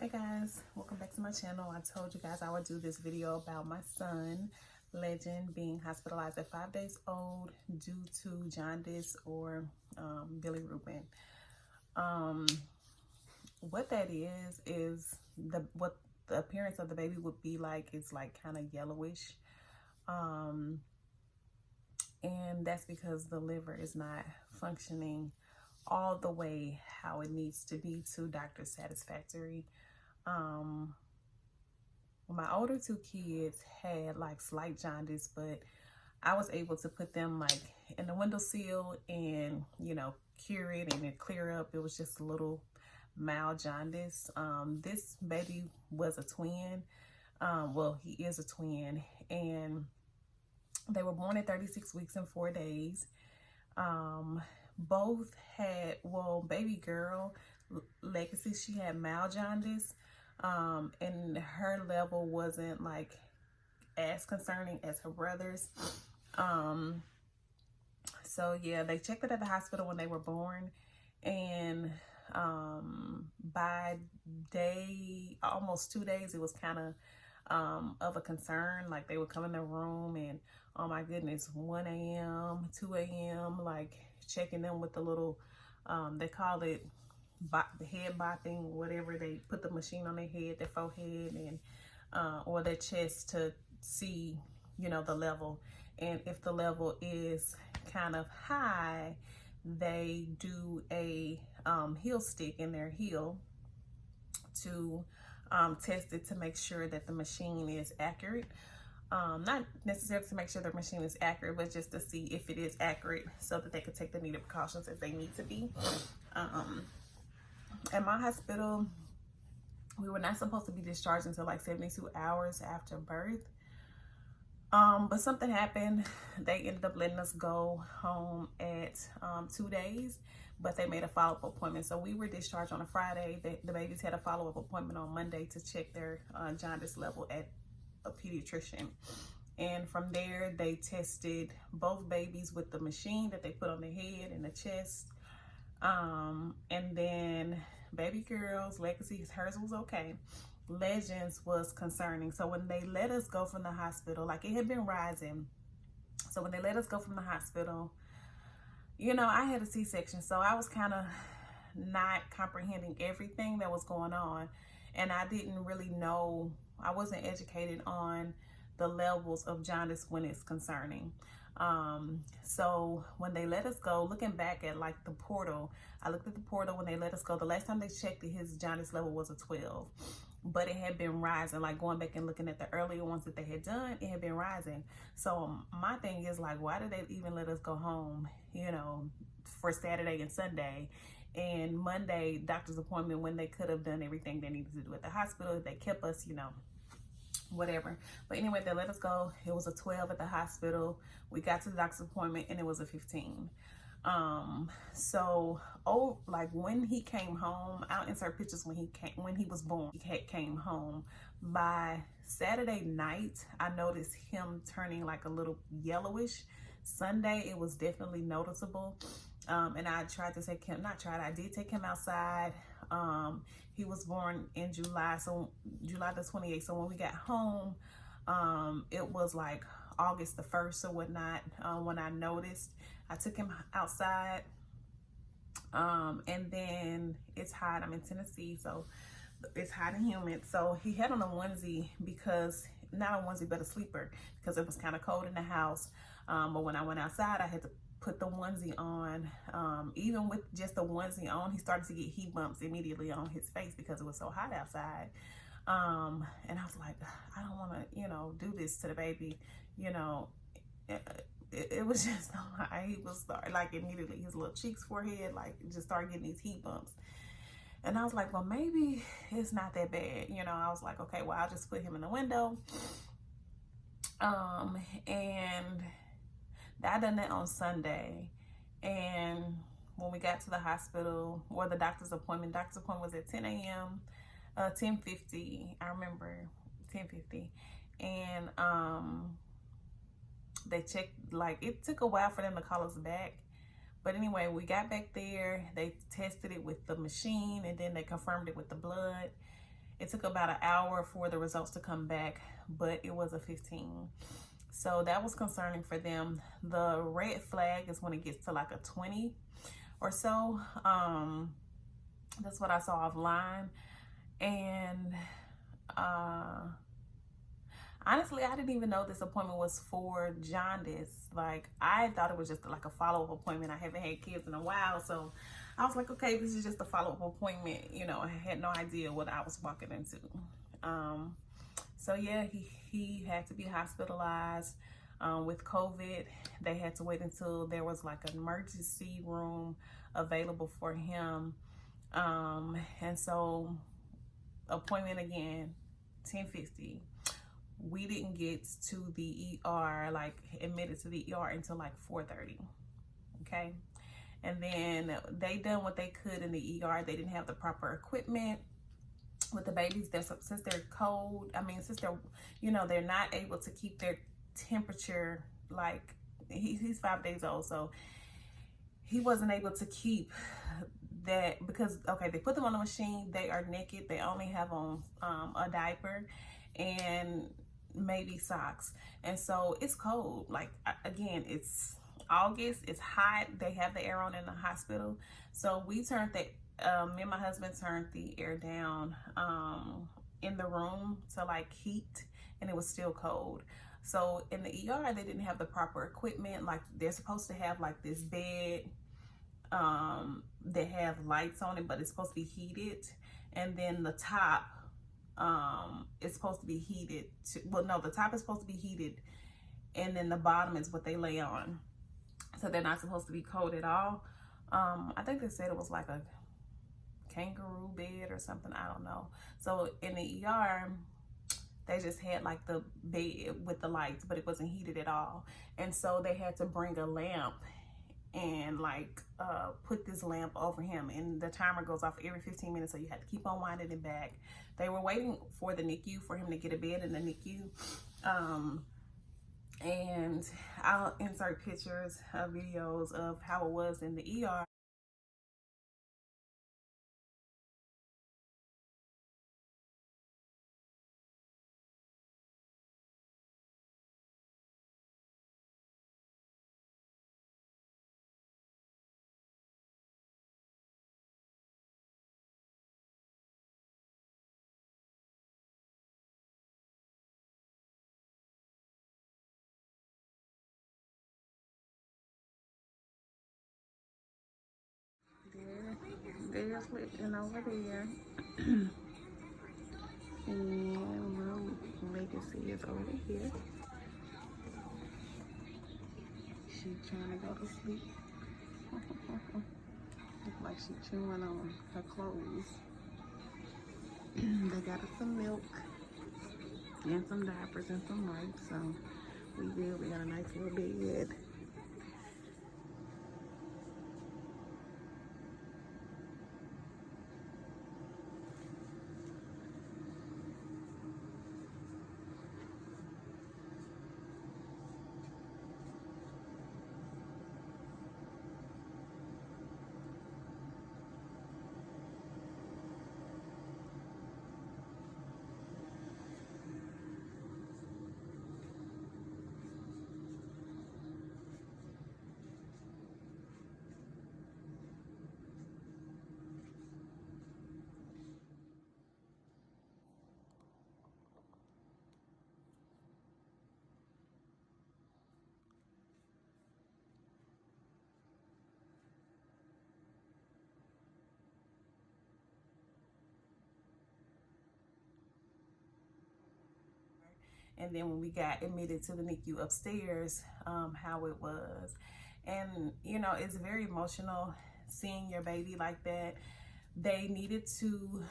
Hey guys, welcome back to my channel. I told you guys I would do this video about my son, Legend, being hospitalized at 5 days old due to jaundice or bilirubin. What that is what the appearance of the baby would be like. It's like kind of yellowish. And that's because the liver is not functioning all the way how it needs to be to doctor satisfactory. My older two kids had like slight jaundice, but I was able to put them like in the windowsill and, you know, cure it and it clear up. It was just a little mild jaundice. This baby was a twin. Well, he is a twin, and they were born at 36 weeks and 4 days. Both had, well, baby girl, Legacy, she had mild jaundice. And her level wasn't like as concerning as her brother's. So yeah, they checked it at the hospital when they were born, and by day, almost 2 days, it was kind of a concern. Like they would come in the room and, oh my goodness, 1 a.m., 2 a.m., like checking them with the little, they call it head bopping, whatever. They put the machine on their head, their forehead, and or their chest to see, you know, the level. And if the level is kind of high, they do a heel stick in their heel to test it to make sure that the machine is accurate. Not necessarily to make sure the machine is accurate, but just to see if it is accurate so that they could take the needed precautions if they need to be. At my hospital, we were not supposed to be discharged until like 72 hours after birth. But something happened. They ended up letting us go home at 2 days, but they made a follow-up appointment. So we were discharged on a Friday. The babies had a follow-up appointment on Monday to check their jaundice level at a pediatrician. And from there, they tested both babies with the machine that they put on their head and the chest. And then baby girl's, Legacy's, hers was okay. Legend's was concerning. So when they let us go from the hospital, like it had been rising. So when they let us go from the hospital, you know, I had a C-section. So I was kind of not comprehending everything that was going on. And I didn't really know, I wasn't educated on the levels of jaundice when it's concerning. So when they let us go, looking back at like the portal, I looked at the portal when they let us go. The last time they checked it, his jaundice level was a 12, but it had been rising. Like going back and looking at the earlier ones that they had done, it had been rising. So my thing is like, why did they even let us go home, you know, for Saturday and Sunday? And Monday, doctor's appointment, when they could have done everything they needed to do at the hospital. They kept us, you know, whatever. But anyway, they let us go. It was a 12 at the hospital. We got to the doctor's appointment and it was a 15. Like when he came home, I'll insert pictures when he was born. He came home. By Saturday night, I noticed him turning like a little yellowish. Sunday, it was definitely noticeable. And I tried to take him, I did take him outside. He was born in July, so July the 28th. So when we got home, it was like August the 1st or whatnot, when I noticed. I took him outside, and then it's hot. I'm in Tennessee, so it's hot and humid. So he had on a onesie, because, not a onesie, but a sleeper, because it was kind of cold in the house. But when I went outside, I had to put the onesie on. Even with just the onesie on, he started to get heat bumps immediately on his face because it was so hot outside. And I was like, I don't want to, you know, do this to the baby, you know. It was just he was like immediately his little cheeks, forehead, like just started getting these heat bumps. And I was like, well, maybe it's not that bad, you know. I was like, okay, well, I'll just put him in the window. And I done that on Sunday. And when we got to the hospital, or the doctor's appointment was at 10 a.m. 10:50. I remember 10:50. And they checked, like it took a while for them to call us back. But anyway, we got back there, they tested it with the machine, and then they confirmed it with the blood. It took about an hour for the results to come back, but it was a 15. So that was concerning for them. The red flag is when it gets to like a 20 or so. That's what I saw offline. And honestly, I didn't even know this appointment was for jaundice. Like, I thought it was just like a follow-up appointment. I haven't had kids in a while, so I was like, okay, this is just a follow-up appointment. You know, I had no idea what I was walking into. So yeah, he had to be hospitalized with COVID. They had to wait until there was like an emergency room available for him. And so appointment again, 10:50. We didn't get to the ER, like admitted to the ER until like 4:30. Okay. And then they done what they could in the ER. They didn't have the proper equipment with the babies. Since they're cold, since they're, they're not able to keep their temperature, like he's 5 days old. So he wasn't able to keep that because, okay, they put them on the machine. They are naked. They only have on a diaper and maybe socks. And so it's cold. Like, again, it's August, it's hot. They have the air on in the hospital. So we turned me and my husband turned the air down in the room to like heat, and it was still cold. So in the ER, they didn't have the proper equipment. Like, they're supposed to have like this bed that have lights on it, but it's supposed to be heated. And then the top is supposed to be heated the top is supposed to be heated, and then the bottom is what they lay on. So they're not supposed to be cold at all. I think they said it was like a kangaroo bed or something, I don't know. So in the ER, they just had like the bed with the lights, but it wasn't heated at all. And so they had to bring a lamp and like put this lamp over him, and the timer goes off every 15 minutes, so you had to keep on winding it back. They were waiting for the NICU for him to get a bed in the NICU. And I'll insert pictures of videos of how it was in the ER. There's Lipton over there. And little Legacy is over here. She's trying to go to sleep. Looks like she's chewing on her clothes. They got us some milk and some diapers and some wipes, so we good. We got a nice little bed. And then when we got admitted to the NICU upstairs, how it was. And, it's very emotional seeing your baby like that. They needed to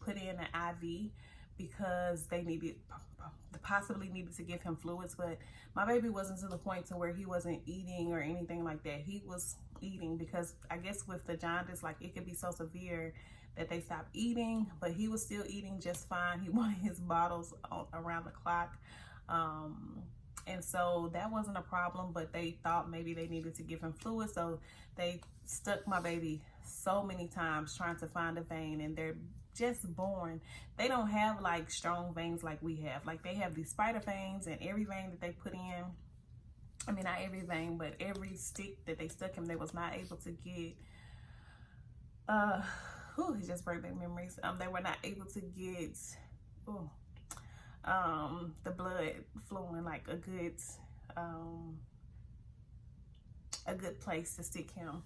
put in an IV because they possibly needed to give him fluids, but my baby wasn't to the point to where he wasn't eating or anything like that. He was eating because I guess with the jaundice, like, it could be so severe that they stopped eating, but he was still eating just fine. He wanted his bottles around the clock. And so that wasn't a problem, but they thought maybe they needed to give him fluid. So they stuck my baby so many times trying to find a vein, and they're just born. They don't have like strong veins like we have. Like they have these spider veins, and every vein that they put in, I mean, not every vein, but every stick that they stuck him, they was not able to get, it just brought back memories. They were not able to get, the blood flowing like a good place to stick him.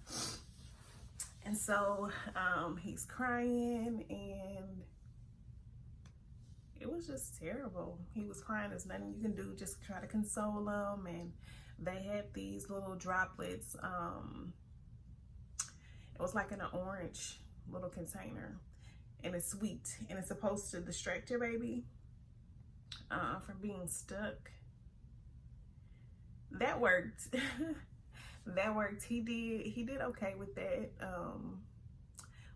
And so he's crying, and it was just terrible. He was crying. There's nothing you can do, just try to console him. And they had these little droplets. It was like in an orange little container, and it's sweet, and it's supposed to distract your baby from being stuck. That worked. That worked. He did okay with that.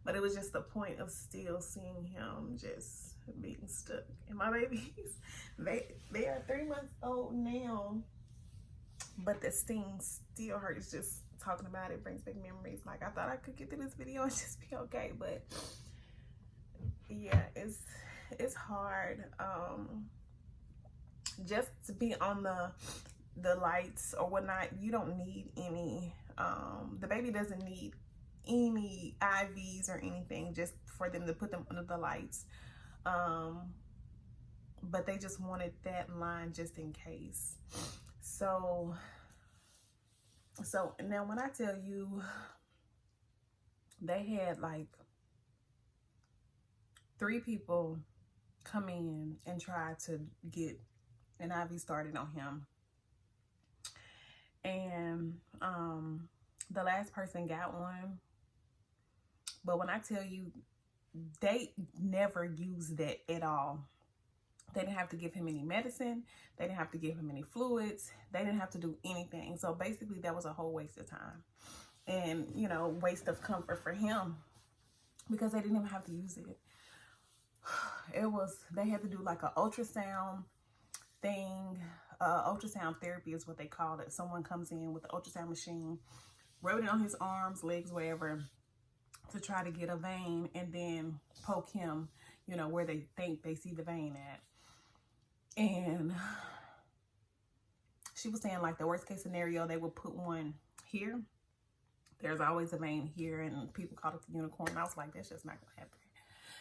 But it was just the point of still seeing him just being stuck. And my babies, they are 3 months old now, but the sting still hurts. Just talking about it brings back memories. Like, I thought I could get through this video and just be okay, but yeah, it's hard. Just to be on the lights or whatnot, you don't need any, the baby doesn't need any IVs or anything, just for them to put them under the lights. But they just wanted that line just in case. So now when I tell you, they had like 3 people come in and try to get an IV started on him. And the last person got one. But when I tell you, they never used that at all. They didn't have to give him any medicine. They didn't have to give him any fluids. They didn't have to do anything. So basically that was a whole waste of time. And, you know, waste of comfort for him, because they didn't even have to use it. They had to do like an ultrasound thing. Ultrasound therapy is what they called it. Someone comes in with the ultrasound machine, rub it on his arms, legs, wherever, to try to get a vein, and then poke him, you know, where they think they see the vein at. And she was saying, like, the worst case scenario, they would put one here. There's always a vein here, and people called it the unicorn. And I was like, that's just not gonna happen.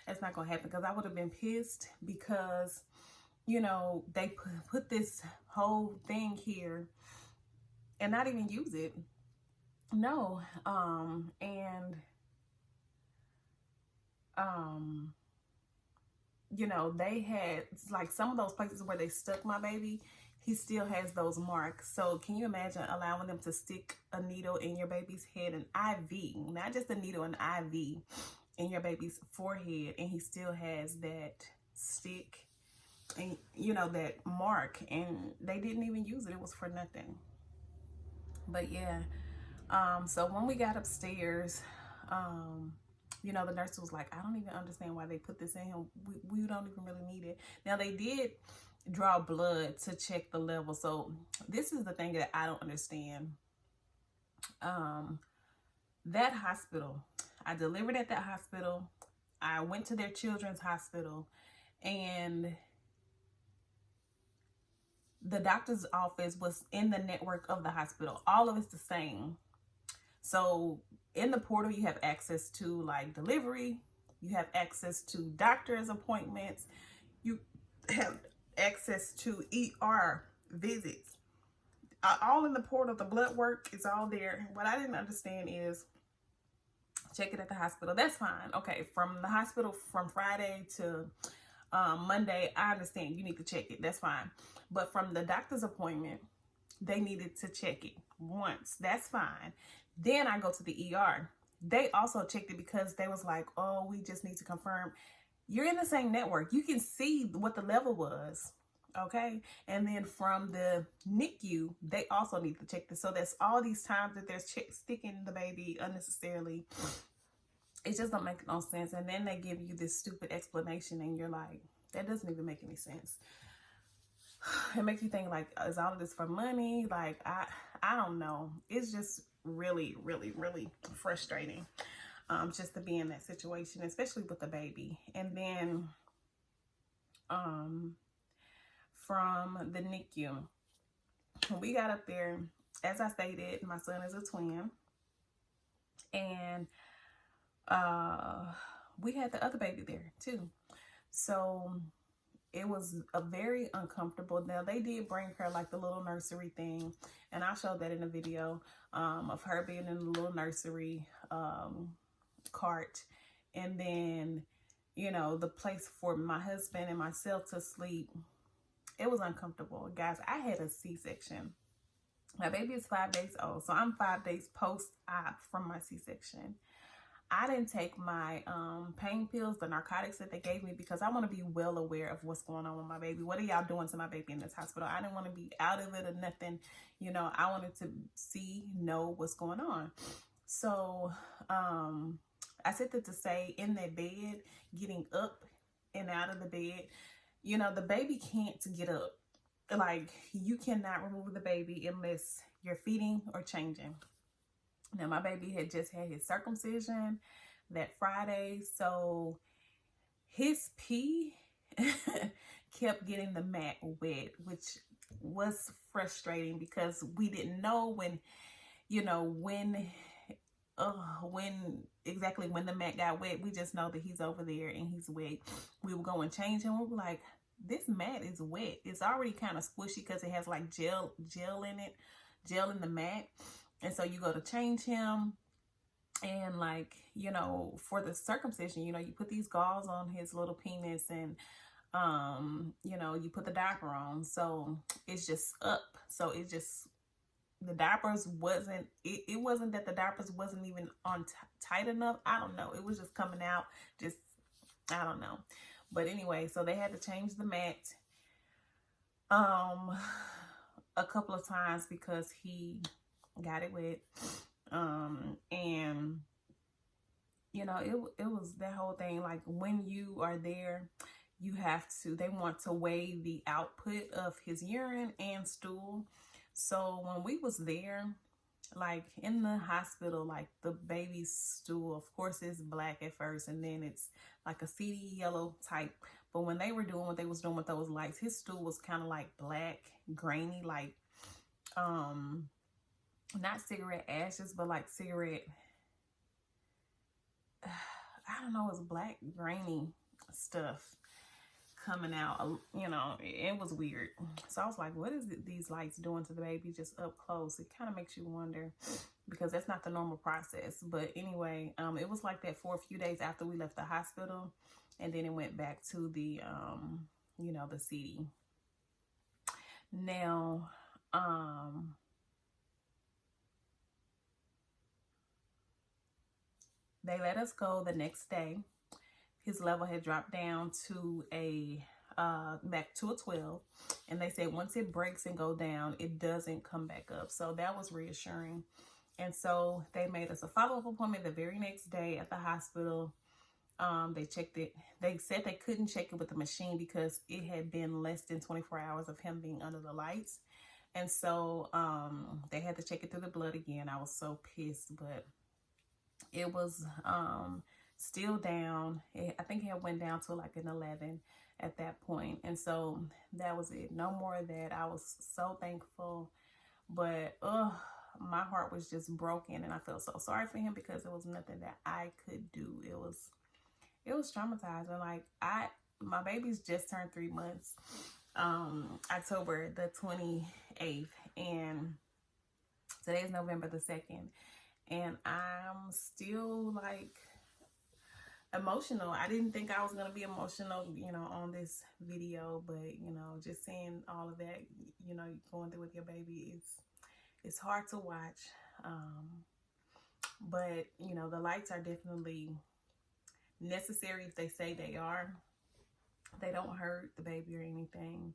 That's not gonna happen, because I would have been pissed, because, you know, they put this whole thing here and not even use it. No. You know, they had like some of those places where they stuck my baby, he still has those marks. So can you imagine allowing them to stick a needle in your baby's head, an IV, not just a needle, an IV in your baby's forehead, and he still has that stick and, you know, that mark, and they didn't even use it. It was for nothing. But yeah, so when we got upstairs, you know, the nurse was like, I don't even understand why they put this in him. We don't even really need it. Now, they did draw blood to check the level. So this is the thing that I don't understand. That hospital, I delivered at that hospital. I went to their children's hospital, and the doctor's office was in the network of the hospital. All of it's the same. So in the portal, you have access to like delivery. You have access to doctor's appointments. You have access to ER visits. All in the portal. The blood work is all there. What I didn't understand is, check it at the hospital. That's fine. Okay, from the hospital from Friday to Monday, I understand you need to check it. That's fine. But from the doctor's appointment, they needed to check it once. That's fine. Then I go to the ER. They also checked it, because they was like, oh, we just need to confirm. You're in the same network. You can see what the level was. Okay. And then from the NICU, they also need to check this. So that's all these times that they're sticking the baby unnecessarily. It just don't make no sense. And then they give you this stupid explanation, and you're like, that doesn't even make any sense. It makes you think, like, is all of this for money? Like, I don't know. It's just really, really, really frustrating. just to be in that situation, especially with the baby. And then from the NICU, when we got up there, as I stated, my son is a twin, and we had the other baby there too. So it was a very uncomfortable. Now they did bring her like the little nursery thing, and I'll show that in the video, of her being in the little nursery cart, and then, you know, the place for my husband and myself to sleep. It was uncomfortable, guys. I had a C-section. My baby is 5 days old, so I'm 5 days post-op from my C-section. I didn't take my pain pills, the narcotics that they gave me, because I want to be well aware of what's going on with my baby. What are y'all doing to my baby in this hospital? I didn't want to be out of it or nothing. You know, I wanted to know what's going on. So I said that to say, in that bed, getting up and out of the bed, you know, the baby can't get up. Like, you cannot remove the baby unless you're feeding or changing. Now, my baby had just had his circumcision that Friday, so his pee kept getting the mat wet, which was frustrating because we didn't know when exactly when the mat got wet. We just know that he's over there and he's wet. We would go and change him. We were like, this mat is wet. It's already kind of squishy because it has like gel in it, gel in the mat. And so you go to change him, and like, you know, for the circumcision, you know, you put these gauze on his little penis, and you know, you put the diaper on. So it's just up. So it just, the diapers wasn't, it wasn't that the diapers wasn't even on tight enough. I don't know. It was just coming out. Just, I don't know. But anyway, so they had to change the mat a couple of times because he got it wet. And you know, it was that whole thing. Like, when you are there, you have to, they want to weigh the output of his urine and stool. So when we was there, like in the hospital, like the baby's stool, of course, is black at first, and then it's like a seedy yellow type. But when they were doing what they was doing with those lights, his stool was kind of like black, grainy, like not cigarette ashes, but like cigarette, I don't know, it's black, grainy stuff coming out. You know, it was weird. So I was like, what is these lights doing to the baby just up close? It kind of makes you wonder, because that's not the normal process. But anyway, it was like that for a few days after we left the hospital, and then it went back to the you know, the CD. Now they let us go the next day. His level had dropped down to a back to a 12, and they said once it breaks and go down, it doesn't come back up. So that was reassuring. And so they made us a follow-up appointment the very next day at the hospital. They checked it. They said they couldn't check it with the machine because it had been less than 24 hours of him being under the lights. And so they had to check it through the blood again. I was so pissed, but it was still down. I think it went down to like an 11 at that point. And so that was it. No more of that. I was so thankful, but my heart was just broken, and I felt so sorry for him because there was nothing that I could do. It was traumatizing. Like, my baby's just turned 3 months, October the 28th, and today is November the 2nd, and I'm still like emotional. I didn't think I was gonna be emotional, you know, on this video, but you know, just seeing all of that, you know, going through with your baby, it's hard to watch. But you know, the lights are definitely necessary if they say they are. They don't hurt the baby or anything.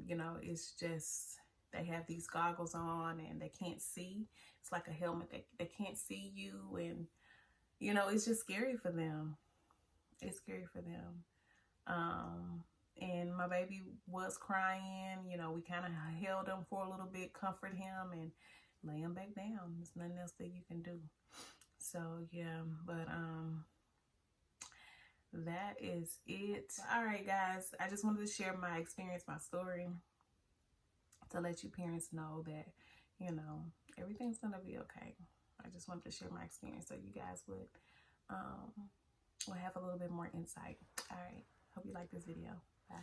You know, it's just they have these goggles on and they can't see. It's like a helmet. They can't see you, and you know, it's just scary for them. It's scary for them. And my baby was crying. You know, we kind of held him for a little bit, comfort him, and lay him back down. There's nothing else that you can do. So yeah, but that is it. All right, guys, I just wanted to share my experience, my story, to let you parents know that, you know, everything's gonna be okay. I just wanted to share my experience so you guys would have a little bit more insight. All right, hope you like this video. Bye.